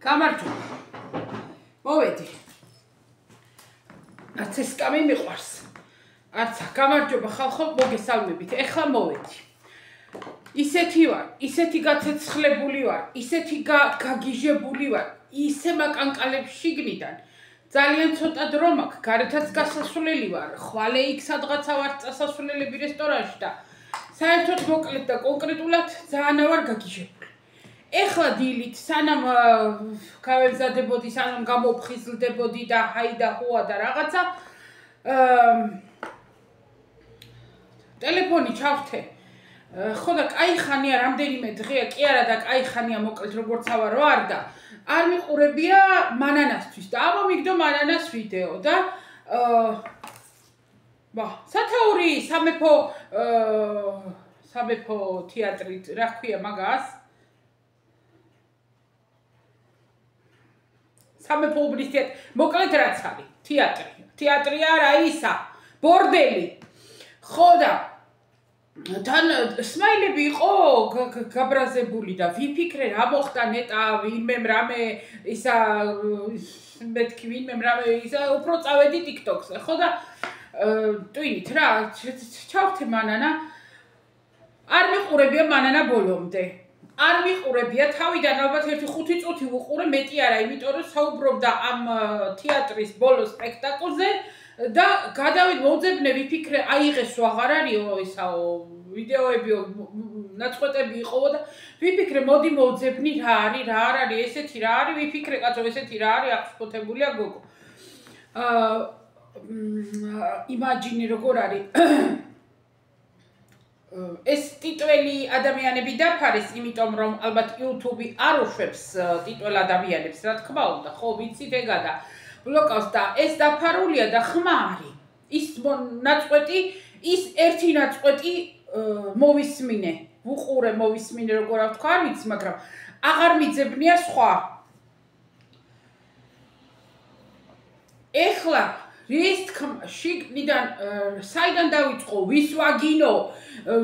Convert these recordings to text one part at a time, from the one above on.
გამარჯობა. მოვედი. არც ეს კამი მიყვარს. არცა, გამარჯობა ხალხო, მოგესალმებით. ეხლა მოვედი. ისეთი ვარ, ისეთი გაცეცხლებული ვარ, ისეთი გაგიჟებული ვარ, ისე მაკანკალებს შიგნიდან. ძალიან ცოტა დრო მაქვს, გარეთაც გასასვლელი ვარ. ხვალე იქ სადღაცა ვარ წასასვლელები რესტორანში და საერთოდ მოკლედ და კონკრეტულად ძალიან ვარ გაგიჟებული. ეხლა დილით სანამ გავემზადებოდი, სანამ გამოფხიზლდებოდი და ჰაი და ჰოა და რაღაცა ტელეფონი ჩავთე. ხო და კაი ხანია რამდენიმე დღეა, კი არა და კაი ხანია მოკლედ როგორც ვარ და არ მიყურებია მანანასთვის და ამომიგდო მანანას ვიდეო და სათაური სამეფო თეატრით რა ქვია მაგას? სამეფო უბნის თეატრი, მოკლედ რაც არის, თეატრი არა ისა, ბორდელი. ხო და თან სმაილები იყო გაბრაზებული და ვიფიქრე რა მოხდა ნეტა ვინმემ რამე ისა მეთქი ვინმემ რამე ისა უფრო წავედი TikTok-ზე ხო და ტვინით რა ჩავთე მანანა არ მიყურებია მანანა ბოლომდე არ მიყურებია თავიდან ალბათ 1-5 წუთი ვუყურე მეტი არა იმიტომ რომ საუბრობდა ამ თეატრის ბოლო სპექტაკლზე და გადავით მოძებნე ვიფიქრე აიღეს აღარ არისო ისაო ვიდეოები ნაწყვეტები იყოო და ვიფიქრე მოდი მოძებნი რა არის რა არ არის ესეთი რა არის ვიფიქრე კაცო ესეთი რა არის აღსფოთებულია გოგო იმაჯინი როგორ არის ეს ტიტველი ადამიანები დაფარეს იმიტომ რომ ალბათ YouTube-ი არ უშვებს ტიტველ ადამიანებს რა თქმა უნდა ხო ვიცით ეგა და ბლოკავს და ეს დაფარულია და ხმა არის. ის ნაწყვეტი, ის ერთი ნაწყვეტი მოვისმინე. ვუყურე მოვისმინე როგორ ვთქვა, არ ვიცი, მაგრამ აღარ მიძებნია სხვა. ეხლა რის თქმა შიგნიდან საიდან დავიწყო, ვის ვაგინო,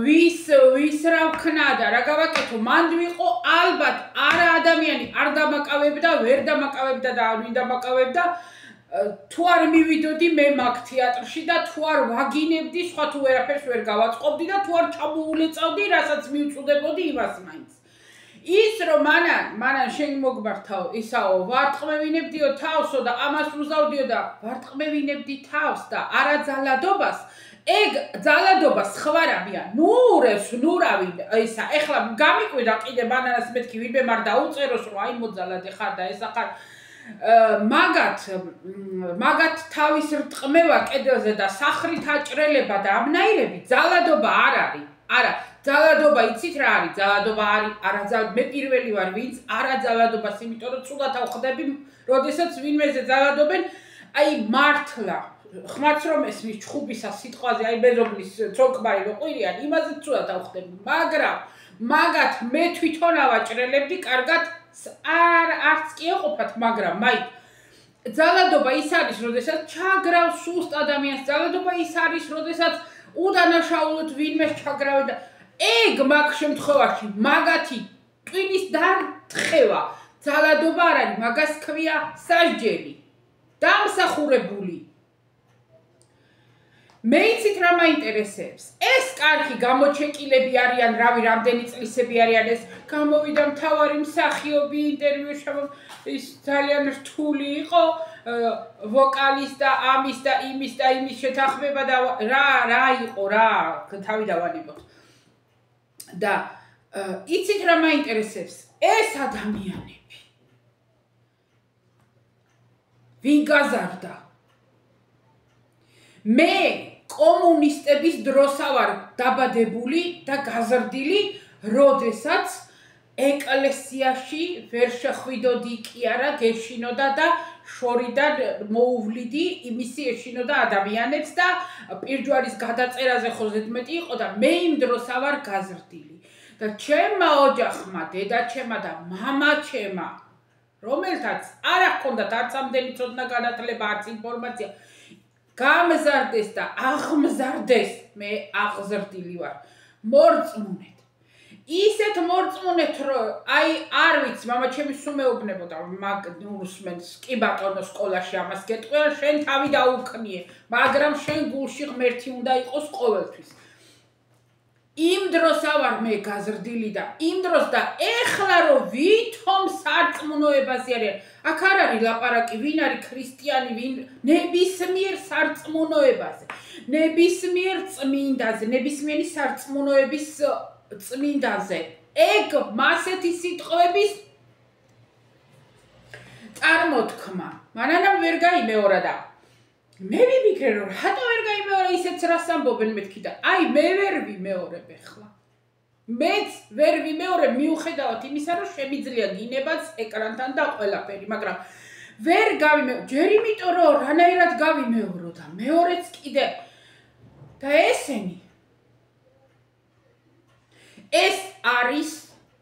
ვის რა ვქნა და რა გავაკეთო, მანდ ვიყო ალბათ არა ადამიანი არ დამაკავებდა, ვერ დამაკავებდა და არ ვინდამაკავებდა თუ არ მივიდოდი მე მაგ თეატრში და თუ არ ვაგინებდი, სხვა თუ ვერაფერს ვერ გავაწყობდი და თუ არ ჩამოულეწავდი, რასაც მივწუდებოდი იმას მაინც. ის რომ მანან შენ მოგმართაო, ისაო, ვარტყმევინებდიო თავსო და ამას ვუზავდიო და ვარტყმევინებდი თავს და არა ძალადობას, ეგ ძალადობა სხვა რამეა. ნურავი ისა, ეხლა გამიკვირდა კიდე მანანას მეთქი ვინმე არ დაუწეროს რომ აი მოძალადე ხარ და ეს ახარ მაგათ თავის რტყმევა კედელზე და სახრით აჭრელება და ამნაირები ძალადობა არ არის. არა, ძალადობა იცით რა არის? ძალადობა არის არა მე პირველი ვარ ვინც არა ძალადობას, იმიტომ რომ ცუდად ავხდები, როდესაც ვინმეზე ძალადობენ, აი მართლა ხმაც რომ ესმის ჩხუბისა სიტყვაზე, აი მეზობლის ცოლქმარი რო ყვირიან, იმაზე ცუდად ავხდები, მაგრამ მაგათ მე თვითონ ავაჭრელებდი, კარგად არც კი ეყოფათ, მაგრამ მაინც ძალადობა ის არის, როდესაც ჩაგრავ სუსტ ადამიანს, ძალადობა ის არის, როდესაც უდანაშაულოდ ვინმეს ჩაგრავე და ეგ მაგ შემთხვევაში მაგათი ტვინის დარტყევა ძალადობა არ არის, მაგას ქვია სასჯელი, დამსახურებული. მე იცით რა მაინტერესებს? ეს კარგი გამოჩეკილები არიან, რავი, რამდენი წლისები არიან, ეს გამოვიდა მთავარი მსახიობი ინტერვიუში, ის ძალიან რთული იყო, ვოკალის და ამის და იმის შეთანხმება და რა იყო რა, თავი დავანებოთ. და იცით რა მაინტერესებს? ეს ადამიანები. ვინ გაზარდა? მე კომუნისტების დროსა ვარ დაბადებული და გაზრდილი, როდესაც ეკლესიაში ვერ შეხვიდოდი კი არა გეშინოდა და შორიდან მოუვლიდი იმისი ეშინოდა ადამიანებს და პირჯვარის გადაწერაზე ხო ზედმეტი იყო და მე იმ დროსა ვარ გაზრდილი და ჩემმა ოჯახმა, დედაჩემა და მამაჩემა, რომელთაც არ ჰქონდათ არც ამდენი ცოდნა განათლება, არც ინფორმაცია, გამზარდეს და აღმზარდეს, მე აღზრდილი ვარ. მორწმუნეთ. ისეთ მორწმუნეთ რომ აი არ ვიცი მამა ჩემი სუმეუბნებოდა მაგ ნურსმენს კი ბატონო სკოლაში ამას გეტყვია შენ თავი დაუქნიე მაგრამ შენ გულში ღმერთი უნდა იყოს ყოველთვის იმ დროს ავარ მე გაზრდილი და იმ დროს და ეხლა რომ ვითომ სარწმუნოებაზე არის აქ არ არის ლაპარაკი ვინ არის ქრისტიანი ვინ ნებისმიერ სარწმუნოებაზე ნებისმიერ წმინდაზე ნებისმიერი სარწმუნოების წმინდაზე ეგ მასეთი სიტყვების წარმოთქმა მანამ ვერ გაიმეორა და მე ვიფიქრე რომ რატო ვერ გაიმეორა ისეც რას ამბობენ მეთქი და აი მე ვერ ვიმეორებ ახლა მეც ვერ ვიმეორებ მიუხედავად იმისა რომ შემიძლია გინებაც ეკრანთან და ყველაფერი მაგრამ ვერ გავიმეორო ჯერ იმიტომ რომ რანაირად გავიმეორო და მეორეც კიდე და ესენი ეს არის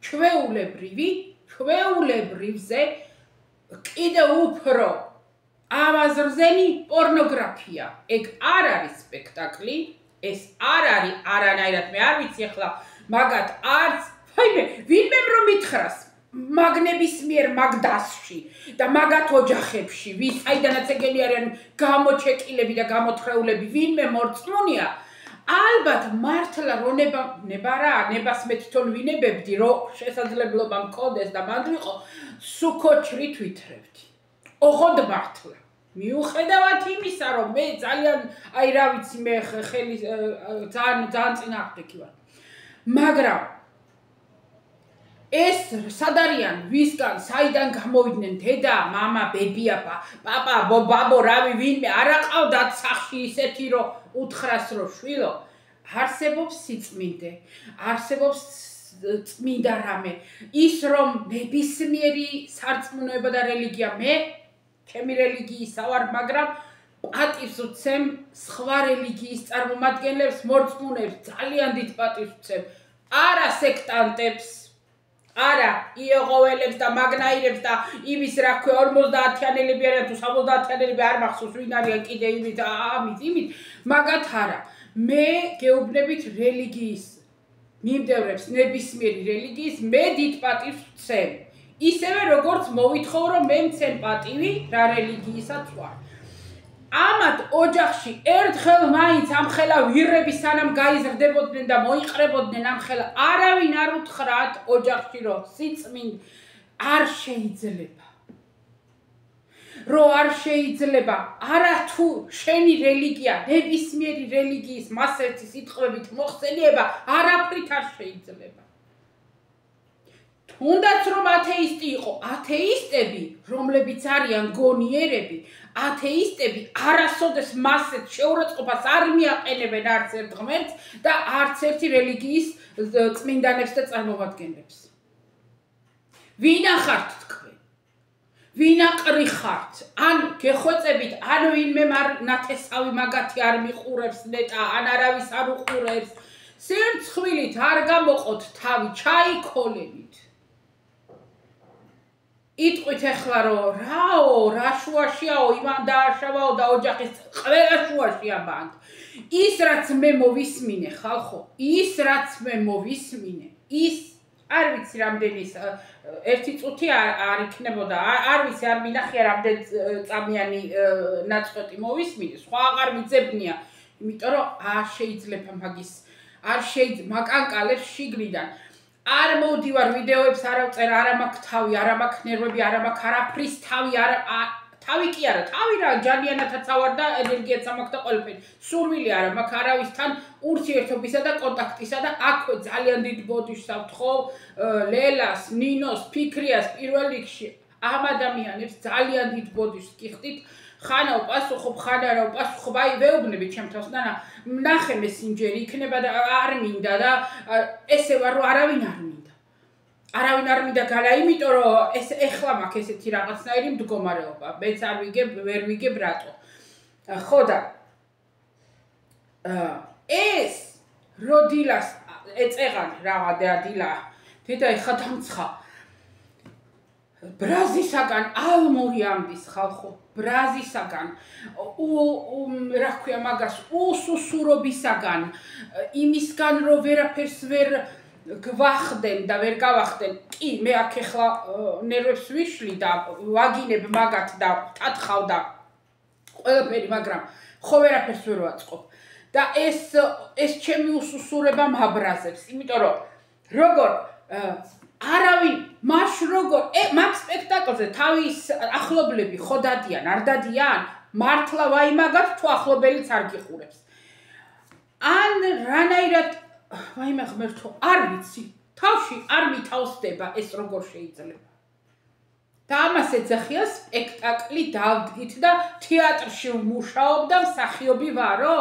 ჩვეულებრივზე კიდე უფრო ამაზრზენი პორნოგრაფია ეგ არ არის სპექტაკლი ეს არ არის არანაირად მე არ ვიცი ახლა მაგათ არც ვაიმე ვინმე რომ მითხრას მაგნების მიერ მაგდასში და მაგათ ოჯახებში ვის აიდანაც ეგენი არიან გამოჩეკილები და გამოთხრეულები ვინმე მორწმუნეა ალბათ მართლა რო ნება რა ნებას მე თვითონ ვინებებდი რომ შესაძლებლობა მქონდეს და მანდ ვიყო სუქოჩრით ვითრევდი ოღონდ მართლა მიუხედავად იმისა რომ მე ძალიან აი რა ვიცი მე ხელი ძალიან წინააღმდეგი ვარ მაგრამ ეს სად არიან ვისგან საიდან გამოვიდნენ დედა მამა ბებია პაპა ბაბო რავი ვინმე არ აყავდათ სახში ისეთი რომ უთხრას რომ შვილო არსებობს სიწმინდე არსებობს წმინდა რამე ის რომ ნებისმიერი სარწმუნოება და რელიგია მე ჩემი რელიგიის ავარ მაგრამ პატივს ვცემ სხვა რელიგიის წარმომადგენლებს მორწმუნეებს ძალიან დიდ პატივს ვცემ არა სექტანტებს არა იეღოველებს და მაგნაირებს და იმის რა ქვია 50-იანელები არიან თუ 70-იანელები არ მახსოვს ვინ არიან კიდე იმით იმით მაგათ არა მე გეუბნებით რელიგიის მიმდევრებს ნებისმიერი რელიგიის მე დიდ პატივს ვცემ ისევე როგორც მოვითხოვ რომ მე მცემ პატივი რა რელიგიისაც ვარ ამათ ოჯახში ერთხელ მაინც ამხელა ვირები სანამ გაიზრდებოდნენ და მოიყრებოდნენ ამხელა არავინ არ უთხრათ ოჯახში რომ სიწმინდე არ შეიძლება რომ არ შეიძლება არა თუ შენი რელიგია ნებისმიერი რელიგიის მასერთი სიტყვებით მოხსენიება არაფრით არ შეიძლება თუნდაც რომ ათეისტი იყო ათეისტები რომლებიც არიან გონიერები ათეისტები არასოდეს მასეთ შეურაცხყოფას არ მიაყენებენ არც ერთ ღმერთს და არც ერთი რელიგიის წმინდანებს და წარმომადგენლებს ვინა ხართ თქვენ ვინა ყრი ხართ ან გეხვეწებით ან ვინმე ნათესავი მაგათი არ მიყურებს ნეტა ან არავის არ უყურებს სირცხვილით არ გამოყოთ თავი ჩაიქოლებით იტყვით ახლა რომ რაო რა შუაშიაო იმან დააშავაო და ოჯახის ყველა შუაშია ბანკ ის რაც მე მოვისმინე ხალხო ის რაც მე მოვისმინე ის არ ვიცი რამდენი ერთი წუთი არ იქნებოდა არ ვიცი არ მინახია რამდენი წამიანი ნაწყვეტი მოვისმინე სხვა აღარ მიძებნია იმიტომ რომ არ შეიძლება მაგის არ შეიძლება მაკანკალებს შიგნიდან არ მოვდივარ ვიდეოებს არ ავწერ არა მაქვს თავი არა მაქვს ნერვები არა მაქვს არაფრის თავი თავი კი არა თავი რა ჯანიანათაც ავარ და ენერგიაც მაქვს და ყველაფერი სურვილი არა მაქვს არავისთან ურთიერთობისა და კონტაქტისა და აქვე ძალიან დიდ ბოდიშს ავთხოვ ლელას ნინოს ფიქრიას პირველ რიგში ამ ადამიანებს ძალიან დიდ ბოდიშს გიხდით ხანა უპასუხობ ხანა რა უპასუხობ აი ვეუბნები ჩემ თავს ნანა ნახე მესინჯერი იქნება და არ მინდა და ესე ვარ რომ არავინ არ მინდა გალა იმიტომ რომ ეს ეხლა მაქვს ესეთი რაღაცნაირი მდგომარეობა მეც არ ვერ ვიგებ რატო ხო და ეს როდილას ეწეღან რაღაცა დილა დედა ეხა დამცხა ბრაზისაგან ალმური ამბის ხალხო ბრაზისაგან რა ქვია მაგას უსუსურობისაგან იმისგან რომ ვერაფერს ვერ გვახდენ და ვერ გავახდენ. კი, მე აქ ეხლა ნერვებს ვიშლი და ვაგინებ მაგათ და ვთათხავ და ყველაფერი, მაგრამ ხო ვერაფერს ვერ ვაწყობ. და ეს ჩემი უსუსურება მაბრაზებს, იმიტომ რომ როგორ არავინ მაშ როგორ მაგ სპექტაკლზე თავის ახლობლები ხო დადიან, არ დადიან? მართლა ვაიმაგათ თუ ახლობელიც არ გიყურებს. ან რანაირად ვაიმე ღმერთო, არ ვიცი. თავში არ მითავსდება ეს როგორ შეიძლება. და ამას ეძახია სპექტაკლი დავდგით და თეატრში ვმუშაობ და მსახიობი ვარო?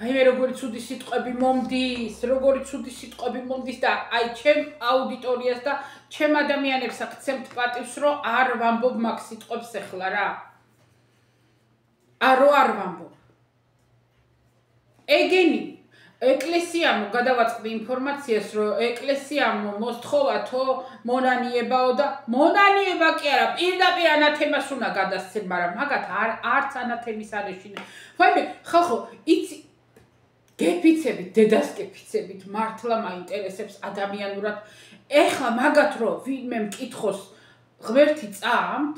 აი როგორი ცუდი სიტყვები მომდის და აი ჩემ აუდიტორიას და ჩემ ადამიანებს აქცემთ პატივს რომ არ ვამბობ მაგ სიტყვებს ეხლა რა. არ ვამბობ. ეგენი ეკლესიამ გადავაწყდი ინფორმაციას რომ ეკლესიამ მოსთხოვათო მონანიებაო და მონანიება კი არა პირდაპირ ანათემას უნდა გადასცენ, მაგრამ მაგათ არც ანათემის არ ეშინა. ვაიმე ხალხო იცი გეფიცებით, დედას გეფიცებით, მართლა მაინტერესებს ადამიანურად. ეხლა მაგათ რომ ვინმე მკითხოს ღმერთი წამთ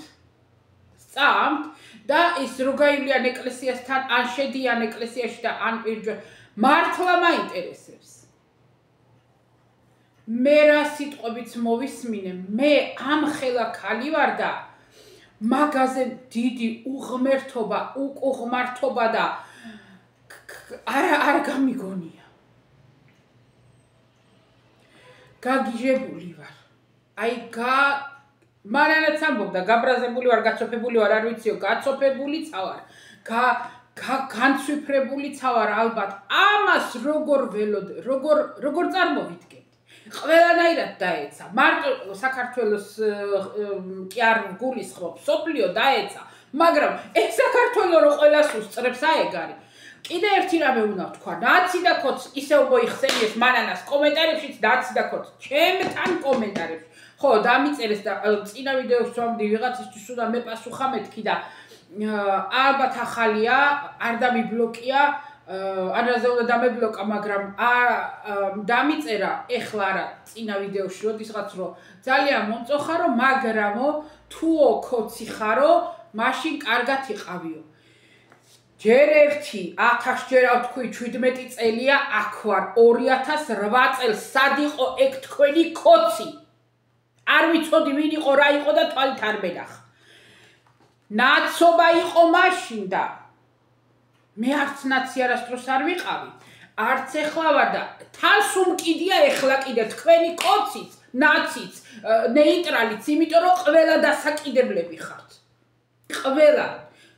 და ის რო გაივლიან ეკლესიასთან, ან შედიან ეკლესიაში და ან პირჯვარ, მართლა მაინტერესებს. მე რა სიტყვებიც მოვისმინე, მე ამ ხელა ქალი ვარ და მაგაზე დიდი უღმერთობა, უკუღმართობა და არ გამიგონია. გაგიჟებული ვარ. აი მანანაც ამბობდა, გაბრაზებული ვარ, გაცოფებული ვარ, არ ვიციო, გაცოფებულიც ვარ. განცვიფრებულიც ვარ ალბათ. ამას როგორ ველოდე, როგორ წარმოვიდგენთ? ყველანაირად დაეცა. მარტო საქართველოს კი არ გულისხმობ, სოფლიო დაეცა, მაგრამ ეს საქართველო რო ყველას უსწრებს აეგარი. კიდე ერთი რამე უნდა ვთქვა, ნაცი და კოც ისევ მოიხსენიეს მანანას კომენტარებშიც ნაცი და კოც ჩემთან კომენტარებში. ხო, დამიწერეს და წინა ვიდეოს ვამბდი ვიღაცისთვის უნდა მეპასუხა მეთქი და ალბათ ახალია, არ დამიბლოკია, ანაზე უნდა დამებლოკა, მაგრამ დამიწერა ეხლა არა წინა ვიდეოში, როდესაც რომ ძალიან მომწოხარო, მაგრამო თუო კოცი ხარო, მაშინ კარგად იყავიო. ჯერ ერთი 1000 ჯერ ვთქვი 17 წელია აქ ვარ 2008 წელს სად იყო ეგ თქვენი კოცი არ ვიცოდი ვინ იყო რა იყო და თვალით არ მენახა ნაცობა იყო მაშინ და მე არც ნაცი არასდროს არ ვიყავი არც ეხლა ვარ და თავს უმკიდია ეხლა კიდე თქვენი კოციც ნაციც ნეიტრალიც იმიტომ რომ ყველა დასაკიდებლები ხართ ყველა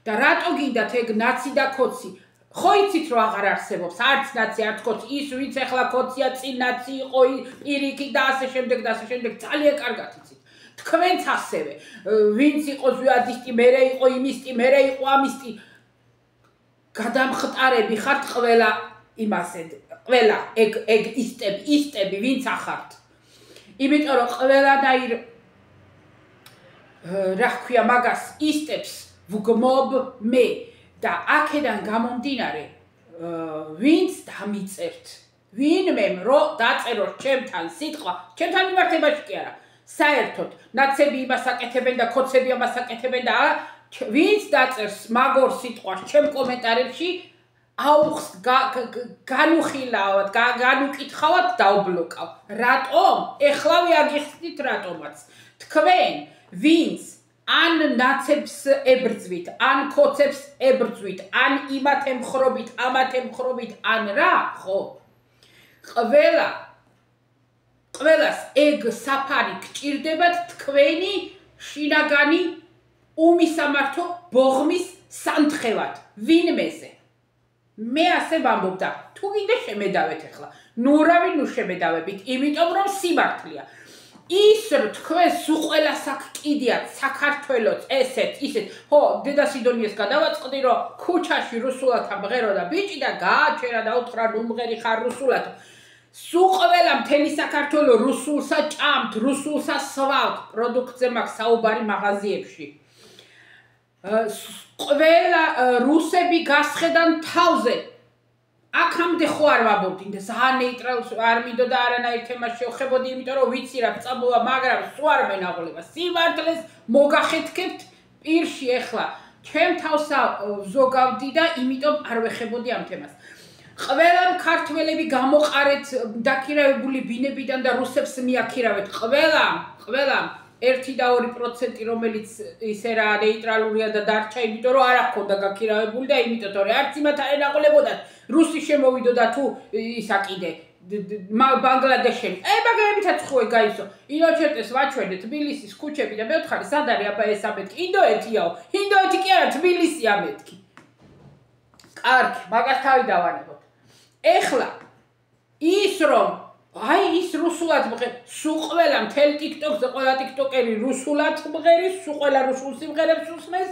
და რატო გინდათ ეგ ნაცი და კოცი ხო იცით რომ აღარ არსებობს არც ნაცი არც კოცი ის ვინც ეხლა კოცია წინ ნაცი იყო პირიქით და ასე შემდეგ ძალიან კარგად იცით თქვენც ასევე ვინც იყო ზვიადისტი მერე იყო იმისტი მერე იყო ამისტი გადამხტარები ხართ ყველა იმასე ყველა ეგ ისტები ვინც ახართ იმიტომ რომ ყველანაირ რა ქვია მაგას ისტებს ვგმობ მე და აქედან გამომდინარე ვინც დამიწერთ ვინმე რომ დაწეროს ჩემთან სიტყვა ჩემთან მიმართებაში კი არა საერთოდ ნაცები იმას აკეთებენ და კოცები ამას აკეთებენ და ვინც დაწერს მაგორ სიტყვას ჩემ კომენტარებში აუხს განუხილავად განუკითხავად დავბლოკავ რატომ ეხლავე აგიხსნით რატომაც თქვენ ვინც ან ნაცებს ებრძვით, ან კოცებს ებრძვით, ან იმათ ემხრობით, ამათ ემხრობით, ან რა, ხო? ყველას ეგ საფარი გჭირდებათ თქვენი შინაგანი უმისამართო ბოღმის სანთხევად, ვინმეზე. მე ასე ვამბობ და თუ კიდე შემედავეთ ახლა, ნუ რავი ნუ შემედავებით, იმიტომ რომ სიმართლეა. ის თქვენ სულ ყველას აქ კიდიათ საქართველოს ესეთ ისეთ ხო დედა სიდონიას გადავაწყდი რომ ქუჩაში რუსულად ამღერო და ბიჭი და გააჩერა და უთხრა ნუმღერი ხარ რუსულად სულ ყველა მთელი საქართველოს რუსულსა ჭამთ რუსულსა სვავთ პროდუქტზე მაქვს საუბარი მაღაზიებში ყველა რუსები გასხედან თავზე აქამდე ხო არ ვაბობდინ და ძალიან ნეიტრალს არ მინდოდა არანაირ თემას შევხებოდი, იმიტომ რომ ვიცი რა წამოვა, მაგრამ სულ არ მენაღვლება. სიმართლეს მოგახეთქებთ პირში ეხლა. ჩემ თავს ზოგავდი და იმიტომ არ ვეხებოდი ამ თემას. ყველამ ქართველები გამოყარეთ დაქირავებული ბინებიდან და რუსებს მიაქირავეთ. ყველამ 1 და 2%, რომელიც ისე რა ნეიტრალურია და დარჩა, იმიტომ რომ არ აქვს გაქირავებული და იმიტომ რომ არც იმათ არ ენაღლებოდათ. რუსი შემოვიდოდა თუ ისა კიდე ბანგლადეშელი. მაგერებითაც ხო გაისო. ინოჩერტეს ვაჩვენე თბილისის ქუჩები და მე ვთხარი სად არის აბა ეს ამეთქი? ინდოეთიაო. ინდოეთი კი არა, თბილისი ამეთქი. კარგი, მაგას თავი დავანებოთ. ეხლა ის რომ ის რუსულად სულ ყველა მთელ TikTok-ზე ყველა TikTok-ერი რუსულად მღერის, სულ ყველა რუსულ სიმღერებს უსმენს.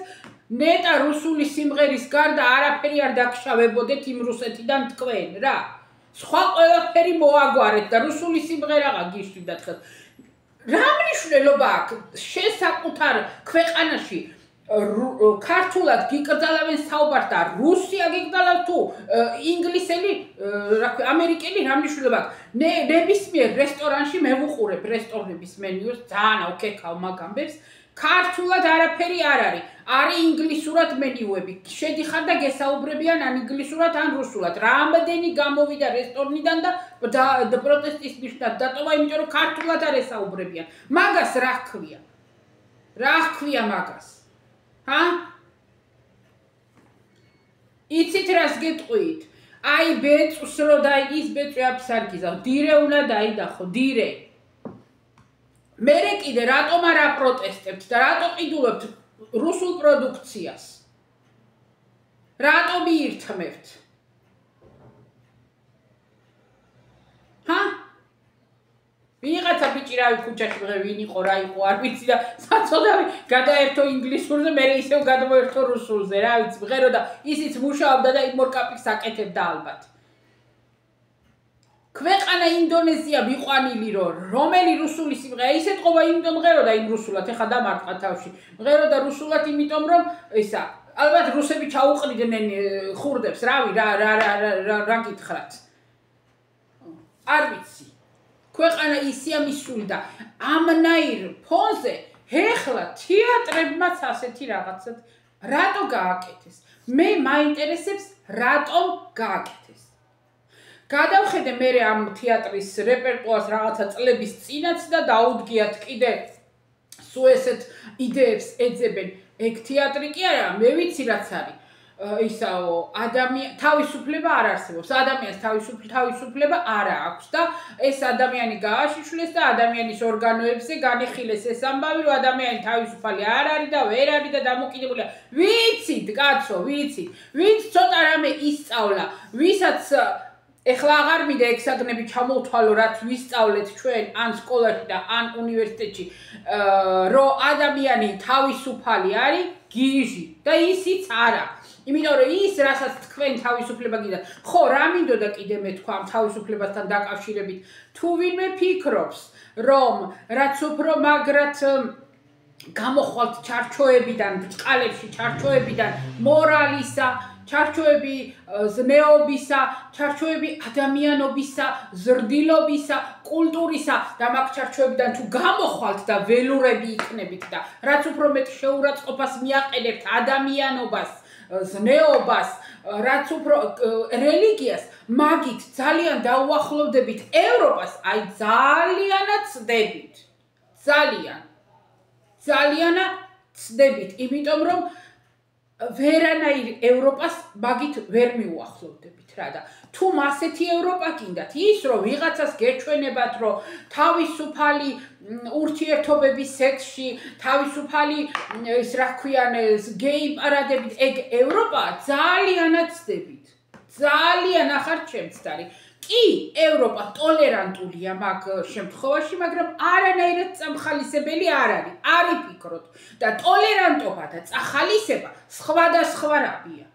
ნეტა რუსული სიმღერის გარდა არაფერი არ დაგშავებოდეთ იმ რუსეთიდან თქვენ რა. სხვა ყველაფერი მოაგვარეთ და რუსული სიმღერაა გიშვიდათ ხელს. რა მნიშვნელობა აქვს შესაკუთარ ქვეყანაში ქართულად გიკრძალავენ საუბარს და რუსი აგიკრძალავ თუ ინგლისელი, რა ქვია, ამერიკელი რა მნიშვნელობა აქვს? ნებისმიერ რესტორანში მე ვუყურებ რესტორნების მენიუს, ძალიან ოკეკავ მაგ ამბებს. ქართულად არაფერი არ არის. არის ინგლისურად მენიუები. შედიხარ და გესაუბრებიან ან ინგლისურად ან რუსულად. რამდენი გამოვიდა რესტორნიდან და პროტესტის ნიშნად დატოვა, იმიტომ რომ ქართულად არ ესაუბრებიან. მაგას რა ჰქვია? რა ჰქვია მაგას? იცით რას გეტყვით? აი ბეწვს რო ის ბეწვი აფსარგიზავ, დირე უნდა დაიდახო, დირე. მერე კიდე რატომ არ აპროტესტებთ და რატო ყიდულობთ რუსულ პროდუქციას? რატომ ირთმევთ? ვიღაცა ბიჭი რავი ქუჩაში ვინ იყო რა იყო არ ვიცი და საწოდავი გადაერთო ინგლისურზე, მერე ისევ გადმოერთო რუსულზე, რა ვიცი, მღერო და ისიც მუშაობდა და მორკაპიკს აკეთებდა ალბათ. ქვეყანა ინდონეზია მიყვანილი რომელი რუსული სიმღერა ისე ტყობა იმიტომ მღეროდა იმ რუსულად, ეხა დამარტყა თავში. მღეროდა რუსულად იმიტომ რომ ისა ალბათ რუსები ჩაუყრიდნენ ხურდებს, რავი რა გითხრათ. არ ვიცი. ქვეყანა ისია მისული და ამნაირ ფონზე ეხლა თეატრებმაც ასეთი რაღაცა რატო გააკეთეს? მე მაინტერესებს რატომ გააკეთეს? გადავხედე მე ამ თეატრის რეპერტუარს რაღაცა წლების წინაც და დაუდგიათ კიდე სულ ესეთ იდეებს ეძებენ. ეგ თეატრი კი არა, მე ვიცი რაც არის. ისაო თავისუფლება არ არსებობს. ადამიანს თავისუფლება არ აქვს და ეს ადამიანი გააშიშვლეს და ადამიანის ორგანოებზე განიხილეს ეს ამბავი, რომ ადამიანი თავისუფალი არ არის და ვერ არის და დამოკიდებულია. ვიცით, კაცო, ვიცით. ვინც ცოტა რამე ისწავლა, ვისაც ეხლა აღარ მინდა ექსაგნები ჩამოვთვალო, რაც ვისწავლეთ ჩვენ ან სკოლაში და ან უნივერსიტეტში, რომ ადამიანი თავისუფალი არის, გიჟი და ისიც არა. იმიტომ რომ ის რასაც თქვენ თავისუფლება გინდათ, ხო რა მინდოდა კიდე მე თქვა ამ თავისუფლებასთან დაკავშირებით, თუ ვინმე ფიქრობს, რომ რაც უფრო მაგრად გამოხვალთ ჩარჩოებიდან, ბრჭყალებში ჩარჩოებიდან, მორალისა, ჩარჩოები ზნეობისა, ჩარჩოები ადამიანობისა, ზრდილობისა, კულტურისა და მაგ ჩარჩოებიდან თუ გამოხვალთ და ველურები იქნებით და რაც უფრო მეტ შეურაცხყოფას მიაყენებთ ადამიანობას, ზნეობას, რაც უფრო რელიგიას, მაგით ძალიან დაუახლოვდებით ევროპას, აი ძალიანაც ცდებით. ძალიანაც ცდებით, იმიტომ რომ ვერანაირ ევროპას მაგით ვერ მიუახლოვდებით რა და თუ ასეთი ევროპა გინდათ, ის რომ ვიღაცას გეჩვენებათ, რომ თავისუფალი ურთიერთობების სექსში, თავისუფალი ის რა ქვიან გეი პარადებით, ეგ ევროპა ძალიანაც ცდებით. ძალიან ახარ ჩემცდარი. კი, ევროპა ტოლერანტულია მაგ შემთხვევაში, მაგრამ არანაირად წამხალისებელი არ არის. არ იფიქროთ და ტოლერანტობა და წახალისება სხვადასხვა რამეა.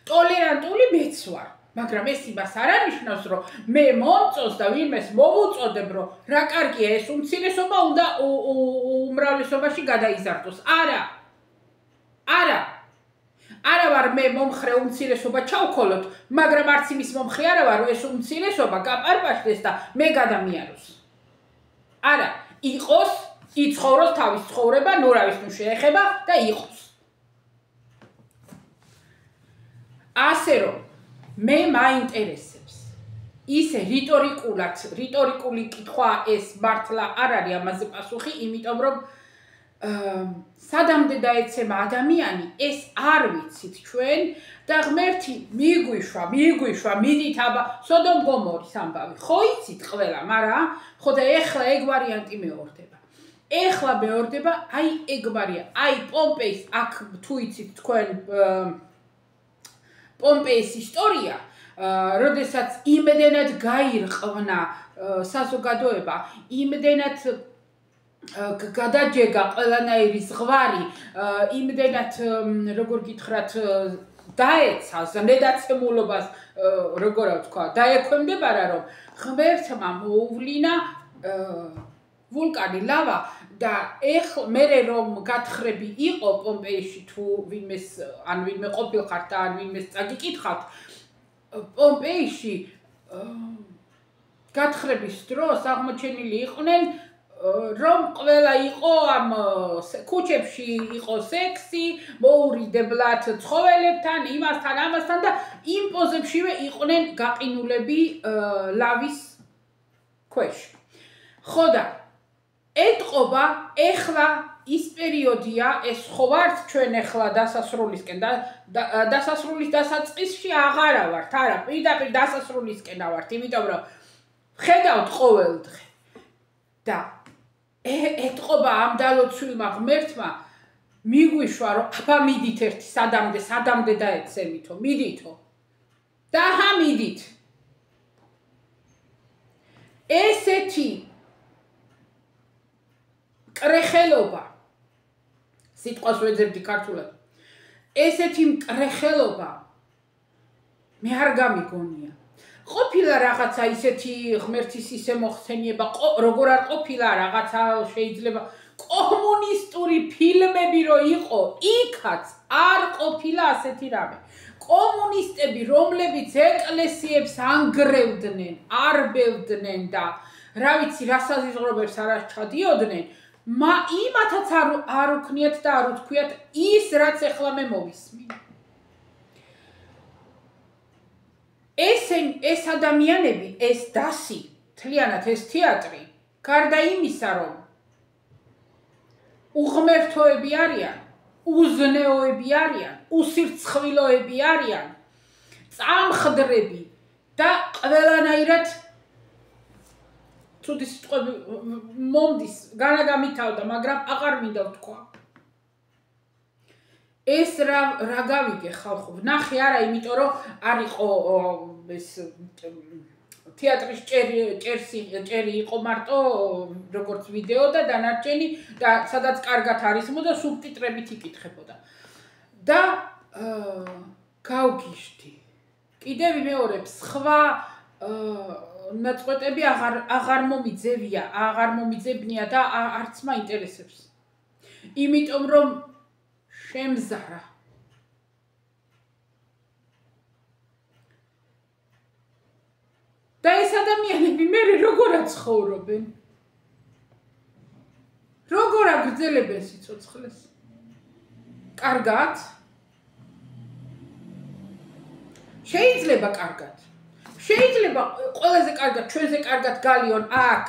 ტოლერანტული მეც ვარ, მაგრამ ეს იმას არ ანიშნავს, რომ მე მომწონს და ვინმეს მოვუწოდებ, რომ რა კარგია ეს უმცირესობა უნდა უმრავლესობაში გადაიზარდოს. არა. არა ვარ მე მომხრე უმცირესობა ჩავქოლოთ, მაგრამ არც იმის მომხრე არა ვარ, ეს უმცირესობა გაპარპაშდეს და მე გადამიაროს. არა, იყოს, იცხოვროს თავის ცხოვრება, ნურავის ნუ შეეხება და იყოს. ასე რომ მე მაინტერესებს ისე რიტორიკული კითხვა ეს მართლა არ არის ამაზე პასუხი, იმიტომ რომ სადამდე დაეცემა ადამიანი ეს არ ვიცით ჩვენ და ღმერთი მიგვიშვა, მიდით აბა სოდომ გომორის ამბავი. ხო იცით ყველა, მაგრამ ხო და ეხლა ეგ ვარიანტი მეორდება. ეხლა მეორდება, აი ეგ ვარიანტი, აი პომპეის აქ თუ იცით თქვენ პომპეის ისტორია, როდესაც იმდენად გაირყვნა საზოგადოება, იმდენად გადაჯეგა ყველანაირი ზღვარი, იმდენად როგორ გითხრათ დაეცა ზნედაცემულობას, როგორ ვთქვა, დაექვემდებარა, რომ ღმერთმა მოუვლინა ვულკანი ლავა და ეხლა მერე რომ გათხრები იყო პომპეიში თუ ვინმეს ან ვინმე ყოფილხართ და ან ვინმეს წაგიკითხავთ პომპეიში გათხრების დროს აღმოჩენილი იყვნენ რომ ყველა იყო ამ ქუჩებში იყო სექსი, მოურიდებლად ცხოველებთან, იმასთან, ამასთან და იმ პოზებშივე იყვნენ გაყინულები ლავის ქვეშ. ხო და ეტყობა ეხლა ის პერიოდია, ეს ხო ვართ ჩვენ ეხლა დასასრულისკენ და დასასრულის დასაწყისში აღარა ვართ, არა, პირდაპირ დასასრულისკენ ვართ, იმიტომ რომ ხედავთ ყოველ დღე და ეტყობა ამ დალოცვილმა ღმერთმა მიგვიშვა, რომ აბა მიდით ერთი სადამდე დაეცემითო, მიდითო და აჰა მიდით. ესეთი კრეხელობა სიტყვას ვეძებდი ქართულად. ესეთი მკრეხელობა მე არ გამიგონია. ყოფილა რაღაცა ისეთი ღმერთის ისე მოხსენება, როგორ არ ყოფილა რაღაცა შეიძლება კომუნისტური ფილმები რო იყო, იქაც არ ყოფილა ასეთი რამე. კომუნისტები, რომლებიც ეკლესიებს ანგრევდნენ, არბევდნენ და რა ვიცი, რა საზღვრებს არ ჩადიოდნენ, იმათაც არ უქნიათ და არ უთქვიათ ის, რაც ეხლა მე მოვისმინე. ეს ადამიანები, ეს დასი, თლიანად ეს თეატრი, გარდა იმისა, რომ უღმერთოები არიან, უზნეოები არიან, უსირცხვილოები არიან, წამხდრები და ყველანაირად ცუდი სიტყვები მომდის, განაგამითავდა, მაგრამ აღარ მინდა ვთქვა. ეს რა გავიგე ხალხო, ვნახე არა, იმიტომ რომ არ იყო ეს თეატრის ჭერი იყო მარტო როგორც ვიდეო და დანარჩენი და სადაც კარგად არისმოდა სუბტიტრებით იკითხებოდა. და გავგიშდი. კიდევ მეორე სხვა ნაწყვეტები აღარ მომიძებნია და არც მაინტერესებს. იმიტომ რომ შემზარა. და ეს ადამიანები მე როგორ აცხოვრობენ? როგორ აგრძელებენ სიცოცხლეს? კარგად? შეიძლება კარგად. შეიძლება ყველაზე კარგად, ჩვენზე კარგად გალიონ აქ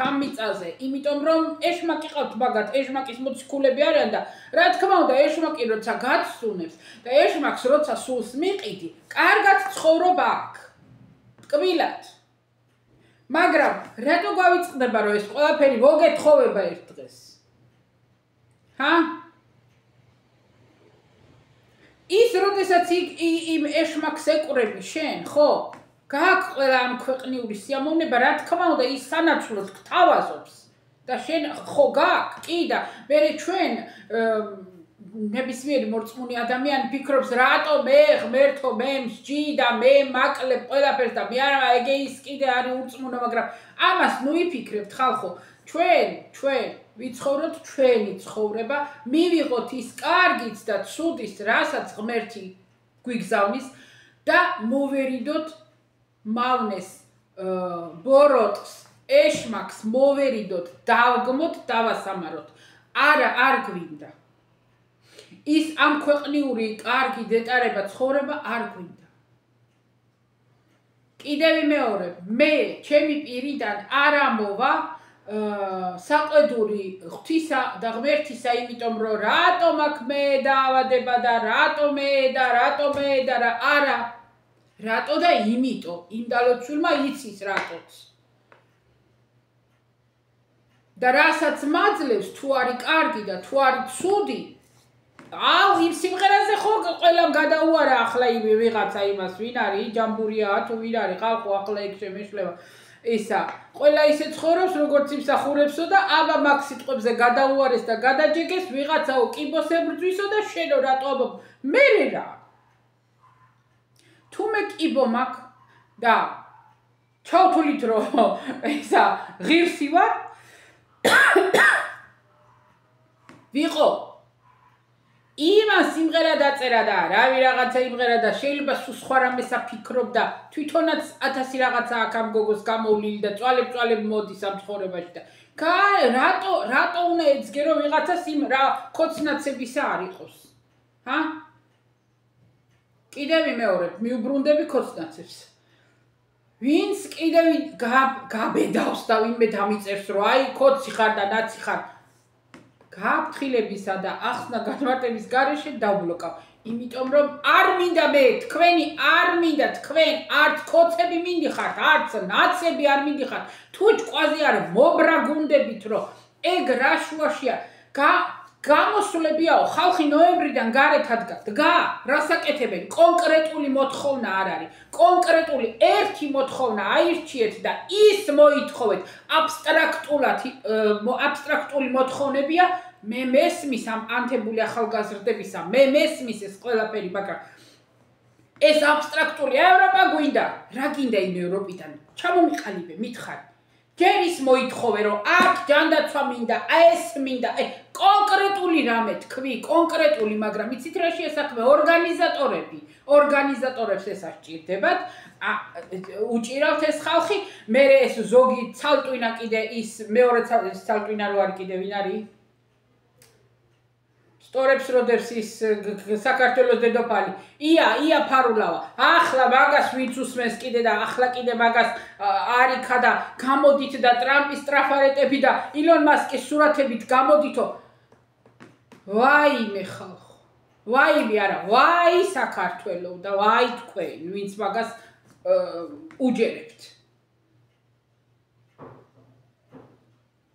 ამ მიწაზე, იმიტომ რომ ეშმაკი ყავთ მაგათ, ეშმაკის მოციქულები არიან და რა თქმა უნდა, ეშმაკი როცა გაცსუნებს და ეშმაკს როცა სულს მიყიდი, კარგად ცხოვრობა აქ. ტკბილად. მაგრამ რატო გავიწყდება, რომ ეს ყველაფერი მოგეთხოვება ერთ დღეს? ის როდესაც იმ ეშმაკს ეკვრები შენ, ხო? გააქვს ყველა ამ ქვეყნიური სიამოვნება, რა თქმა უნდა, ის სანაცვლოდ გთავაზობს და შენ ხო გააქვს, კი და მერე ჩვენ ნებისმიერი მორწმუნე ადამიანი ფიქრობს, რატო მე ღმერთო, მე მსჯი და მე მაკლებ ყველაფერს და მე არა ეგ ის კიდე არის ურწმუნო, მაგრამ ამას ნუ იფიქრებთ ხალხო, ჩვენ ვიცხოვროთ ჩვენი ცხოვრება, მივიღოთ ის კარგიც და ცუდიც, რასაც ღმერთი გვიგზავნის და მოვერიდოთ მავნეს, ბოროტს, ეშმაკს მოვერიდოთ, დავგმოთ, დავასამაროთ. არ გვინდა. ის ამ ქვეყნიური კარგი დეტარება ცხოვრება არ გვინდა. კიდევ ვიმეორებ, მე ჩემი პირიდან არ ამოვა საყვედური ღვთისა და ღმერთისა, იმიტომ რომ რატომ აქ მე დაავადება და რატომ მე და არა. რატო და იმიტომ, იმ დალოცულმა იცის რატოც. და რასაც მაძლევს, თუ არის კარგი და თუ არის ცუდი, იმ სიმღერაზე ხო ყველამ გადაუარა ახლა ვიღაცა იმას, ვინ არის, ჯამბურია თუ ვინ არის, ხალხო ახლა იქ შემეშლება. ისა, ყველა ისე ცხოვრობს, როგორც იმსახურებსო და აბა მაგ სიტყვებზე გადაუარეს და გადაჯეგეს, ვიღაცაო კიბოს ებრძვისო და შენო რატო მე რა. თუ მე კიბო მაქვს და ჩავთვლით რომ ისა ღირსი ვარ, ვიყო იმან სიმღერა დაწერა და რავი რაღაცა იმღერა და შეიძლება სხვა რამეს აფიქრობ და თვითონაც 1000 რაღაცა აქ ამ გოგოს გამოვლილი და წვალებ მოდის ამ ცხოვრებაში და რატო უნდა ეძგე რომ ვიღაცას იმ რა ქოცნაცებისა არ იყოს. ჰა? კიდევ ვიმეორებ, მიუბრუნდები ქოცნაცებს. ვინც კიდევ გაბედავს და ვინმე დამიწერს რომ აი ქოცი ხარ და ნაცი ხარ. გაფრთხილებისა და ახსნა განმარტების გარეშე დავბლოკავ. იმიტომ რომ არ მინდა მე თქვენი არ მინდა თქვენ არც ქოცები მინდიხართ, არც ნაცები არ მინდიხართ. თუ ჭყვაზე არ მობრაგუნდებით რომ ეგ რა შუაშია გამოსულებიაო, ხალხი ნოემბრიდან გარეთ დგა, რასაკეთებენ? კონკრეტული მოთხოვნა არ არის. კონკრეტული ერთი მოთხოვნა აირჩიეთ და ის მოითხოვეთ. აბსტრაქტული მოთხოვნებია, მე მესმის ამ ანთებული ახალგაზრდებისა, მე მესმის ეს ყველაფერი, მაგრამ ეს აბსტრაქტული ევროპა გვინდა. რა გინდა იმ ევროპიდან? ჩამომიყალიბე, მითხარი. ჯერ ის მოითხოვე რომ აქ ჯანდაცვა მინდა, ეს მინდა, კონკრეტული რამე თქვი, კონკრეტული, მაგრამ იცით რა შეესაქმე ორგანიზატორებს ეს ასჭირდებათ, უჭირავთ ეს ხალხი, მე ეს ზოგი ცალტვინა კიდე ის მეორე ცალტვინა რო არის კიდე ვინ არის? სწორებს როდებს ის საქართველოს დედოფალი. ია ფარულავა. ახლა მაგას ვინც უსმენს კიდე და ახლა კიდე მაგას არიქა და გამოდით და ტრამპის ტრაფარეტები და ილონ მასკის სურათებით გამოდითო. ვაიმე ხალხო. ვაიმე არა, ვაი საქართველო და ვაი თქვენ, ვინც მაგას უჯერებთ.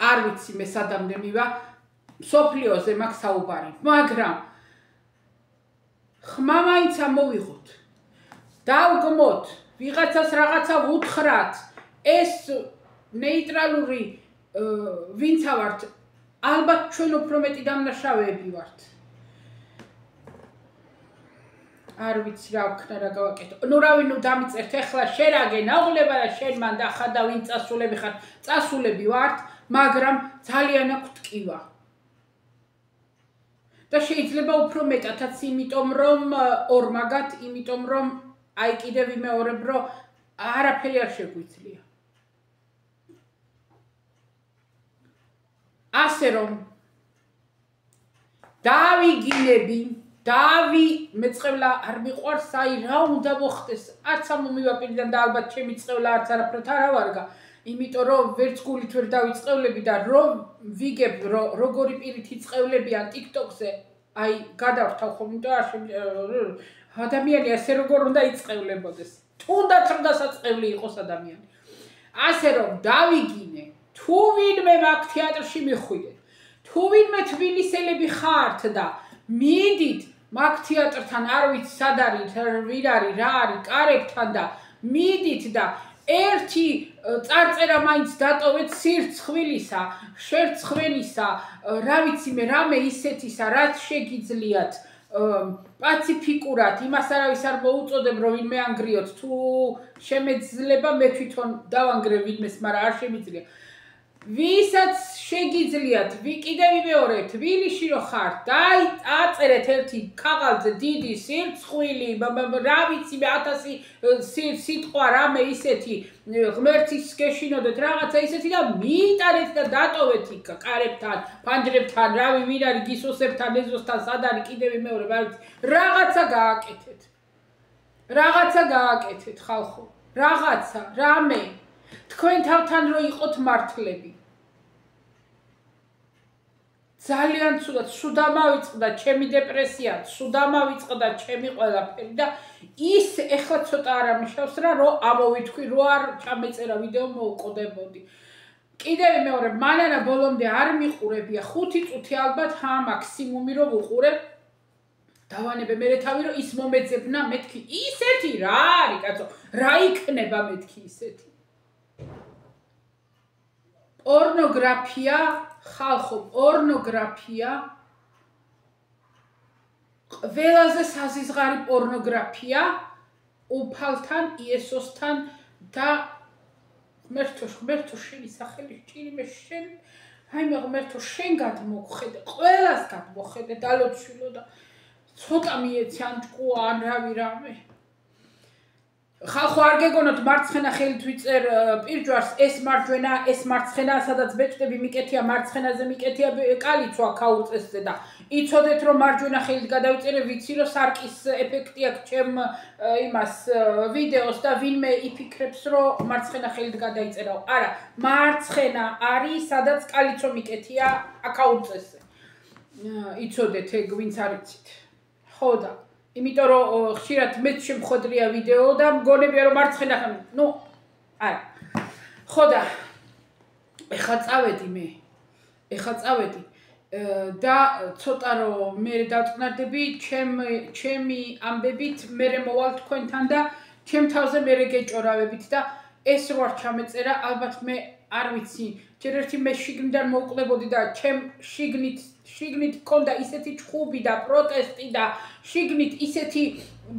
არ ვიცი მე სადამდე მივა სოფლიოზე მაქვს საუბარი, მაგრამ ხმა მაინც ამოვიღოთ. დავგმოთ, ვიღაცას რაღაცა ვუთხრათ, ეს ნეიტრალური ვინცა ვართ, ალბათ ჩვენ უფრო მეტი დამნაშავეები ვართ. არ ვიცი რა ვქნა რა გავაკეთო. ნუ რავი, ნუ დამიწერთ ეხლა შენ რა გენაღლება და შენ მან დახა და ვინ წასულები ხარ, წასულები ვართ, მაგრამ ძალიან აქვთ ტკივა. და შეიძლება უფრო მეტათაც, იმიტომ რომ ორმაგად, იმიტომ რომ აი კიდევ ვიმეორებ, რომ არაფერი არ შეგვიძლია. ასე რომ დავიგინები, მე წყევლა არ მიყვარს, აი რა უნდა მოხდეს, არც ამომივა პირიდან და ალბათ ჩემი წყევლა არც არაფრად არ ავარგა. იმიტომ რომ ვერც გულით ვერ დავიწყევლები და რომ ვიგებ როგორი პირით იწყევლებიან TikTok-ზე, აი გადავრთავ ხომ, იმიტომ ადამიანი ასე როგორ უნდა იწყევლებოდეს. თუნდაც რომ დასაწყევლი იყოს ადამიანი. ასე რომ დავიგინე, თუ ვინმე მაგ თეატრში მიხვიდეთ, თუ ვინმე თბილისელები ხართ და მიდით მაგ თეატრთან, არ ვიცი სად არის, ვინ არის, რა არის, კარებთან და მიდით და ერთი წარწერა მაინც დატოვეთ სირცხვილისა, შერცხვენისა, რა ვიცი მე, რამე ისეთისა, რაც შეგიძლიათ პაციფიკურად, იმას არავის არ მოუწოდებ, რომ ვინმე ანგრიოთ, თუ შემეძლება მე თვითონ დავანგრევ ვინმეს, მაგრამ არ შემიძლია. ვისაც შეგიძლიათ კიდევ ვიმეორებთ ვილიში რო ხართ და აწერეთ ერთი ქაღალდზე დიდი სირცხვილი რა ვიცი 1000 სიტყვა რამე ისეთი ღმერთის გეშინოდეთ რაღაცა ისეთი და მიიტანეთ და დატოვეთ იქ კარებთან ფანჯრებთან რავი ვინ არის გისოსებთან ეზოსთან სად არის კიდევ ვიმეორებ არ ვიცი რაღაცა გააკეთეთ ხალხო რაღაცა რამე თქვენ თავთან რო იყოთ მართლები ძალიან ცუდად სუდამავიწყდა ჩემი დეპრესია სუდამავიწყდა ჩემი ყველაფერი და ის ეხლა ცოტა არ ამიშავს რა რომ ამოვითქვი რო არ ჩამეწერა ვიდეო მოვყოდებოდი კიდევ მეორე მანანა ბოლომდე არ მიყურებია 5 წუთი ალბათ მაქსიმუმი რო ვუყურებ დავანებე მე თავი რომ ის მომეძებნა მეთქი ისეთი რა არის კაცო რა იქნება მეთქი ისეთი პორნოგრაფია ხალხო პორნოგრაფია ყველაზე საზიზღარი პორნოგრაფია უფალთან იესოსთან და ღმერთო შენი სახელი ჭირიმე შენ აი ღმერთო შენ გადმოგხედე ყველას გადმოხედე დალოცვილო და ცოტა მიეცი ან ჭკუა ან რავი რამე ხალხო არ გეგონოთ მარცხენა ხელით ვიწერ პირჯვარს ეს მარჯვენა ეს მარცხენა სადაც ბეჭდები მიკეთია მარცხენაზე მიკეთია კალიცვა ქაუწესზე და იცოდეთ რომ მარჯვენა ხელით გადავიწერე ვიცი რომ სარკის ეფექტი აქვს ჩემ იმას ვიდეოს და ვინმე იფიქრებს რომ მარცხენა ხელით გადაიწერაო არა მარცხენა არის სადაც კალიცვა მიკეთია აკაუწესზე იცოდეთ ეგ ვინც არ იცით ხო და იმიტომ რომ ხშირად მეც შემხვედრია ვიდეო და მგონებია რომ მარცხენა ნუ არა ხო და ეხლა წავედი და ცოტა რომ მე დავწყნარდები ჩემი ამბებით მე მოვალ თქვენთან და ჩემ თავზე მე გეჭორავებით და ეს რო არ ჩამეწერა ალბათ მე არ ვიცი ჯერ ერთი მე შიგნიდან მოვკლებოდი და ჩემ შიგნით მქონდა ისეთი ჭხუბი და პროტესტი და შიგნით ისეთი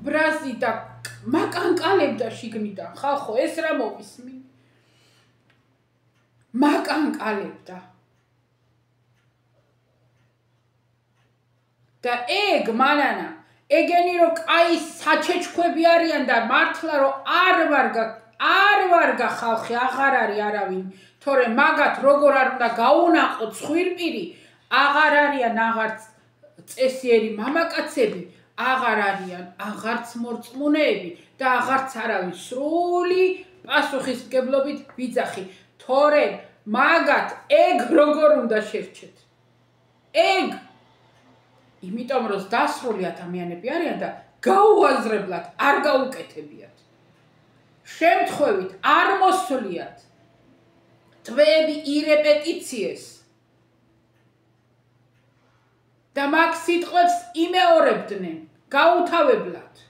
ბრაზი და მაკანკალებდა შიგნიდან ხალხო ეს რა მოვისმინ მაკანკალებდა და ეგ მანანა ეგენი რომ კაი საჩეჩქვები არიან და მართლა რომ არ ვარგა ხალხი აღარ არის არავინ თორე მაგათ როგორ არ უნდა გაუნაყოთ ხვირპირი აღარ არიან აღარც წესიერი მამაკაცები აღარ არიან აღარც მორწმუნეები და აღარც არავინ სრული პასუხისმგებლობით ვიძახი თორე მაგათ ეგ როგორ უნდა შერჩეთ ეგ იმიტომ რომ დასრული ადამიანები არიან და გაუაზრებლად არ გაუკეთებიათ შემთხვევით არ მოსვლიათ ტვეები ირეპეტიციეს და მაგ სიტყვებს იმეორებდნენ გაუთავებლად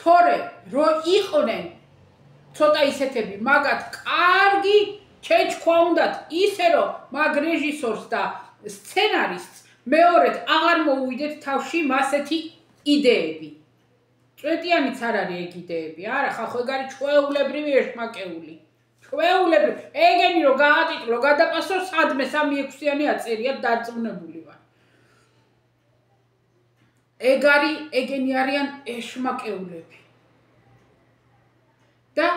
თორე რო იყვნენ ცოტა ისეთები მაგათ კარგი ჩეჩქვა უნდათ ისე რომ მაგ რეჟისორს და სცენარისტს მეორედ აღარ მოუვიდეთ თავში მასეთი იდეები წვეტიანიც არ არის ეგ იდეები არა ხალხო ეგ არის ჩვეულებრივი ერთმაკეული ჩვეულებრივი ეგენი რომ გაატიტლო გადაპასო სადმე 3-6-იანი აწერიათ დარწმუნებული ვარ ეგენი არიან ეშმაკეულები და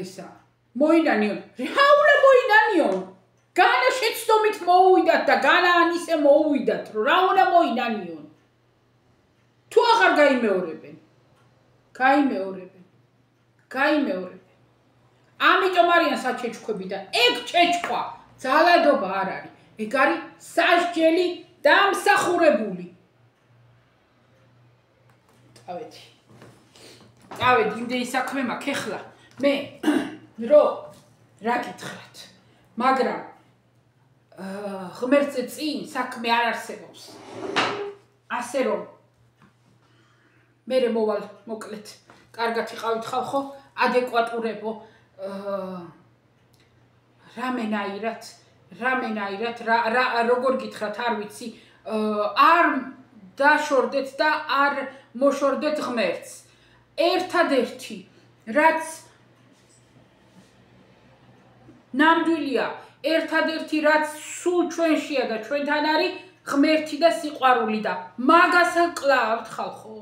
ისა მოინანიონ რა უნდა მოინანიონ განა შეცდომით მოუვიდათ და განა ან ისე მოუვიდათ რომ რა უნდა მოინანიონ თუ აღარ გაიმეორებენ ამიტომ არიან საჩეჩქვები და ეგ ჩეჩქვა ძალადობა არ არის ეგ არის სასჯელი დამსახურებული წავედი იმდენი საქმე მაქვს ეხლა მე რა გითხრათ მაგრამ ღმერთზე წინ საქმე არ არსებობს ასე რომ მე მოვალ მოკლედ კარგად იყავით ხალხო ადეკვატურებო რამენაირად როგორ გითხრათ არ ვიცი არ დაშორდეთ და არ მოშორდეთ ღმერთს ერთადერთი რაც ნამდვილია ერთადერთი რაც სულ ჩვენშია და ჩვენთან არის ღმერთი და სიყვარული და მაგას კლავთ ხალხო